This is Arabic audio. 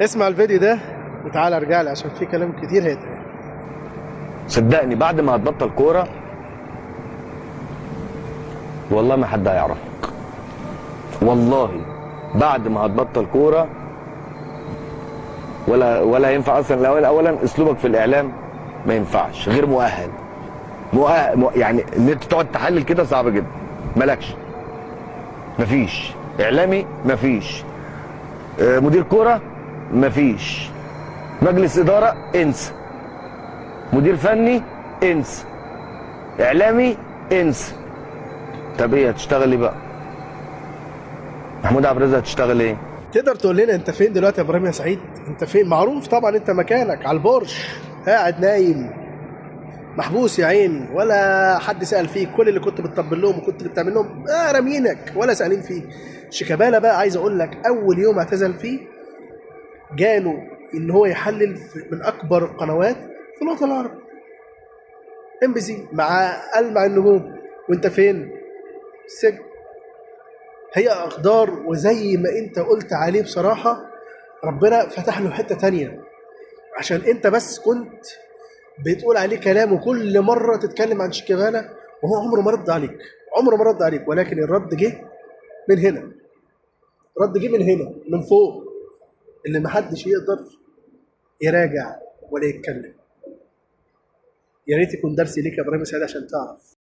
اسمع الفيديو ده وتعالى ارجع لي عشان في كلام كتير هيتقال. صدقني بعد ما هتبطل كوره والله ما حد هيعرفك. والله بعد ما هتبطل كوره ولا ينفع اصلا. اولا اسلوبك في الاعلام ما ينفعش، غير مؤهل. يعني ان انت تقعد تحلل كده صعب جدا. مالكش، مفيش اعلامي، مفيش مدير كوره، مفيش مجلس اداره، انسى مدير فني، انسى اعلامي، انسى. طب ايه هتشتغل ايه بقى؟ محمود عبد الرازق هتشتغل ايه؟ تقدر تقول لنا انت فين دلوقتي يا ابراهيم يا سعيد؟ انت فين؟ معروف طبعا، انت مكانك على البورش قاعد نايم محبوس يا عيني، ولا حد سأل فيك. كل اللي كنت بتطبل لهم وكنت اللي بتعمل لهم رامينك ولا سألين فيك. شيكابالا بقى عايز اقول لك اول يوم اعتزل فيه جاله ان هو يحلل من اكبر القنوات في الوطن العربي، ام بي سي، مع ألمع النجوم. وانت فين؟ السجن. هي اقدار، وزي ما انت قلت عليه بصراحه ربنا فتح له حته تانية، عشان انت بس كنت بتقول عليه كلام وكل مره تتكلم عن شيكابالا وهو عمره ما رد عليك، عمره ما رد عليك. ولكن الرد جه من هنا، الرد جه من هنا، من فوق، اللي محدش يقدر يراجع ولا يتكلم. يا ريت يكون درس ليك يا ابراهيم سعيد عشان تعرف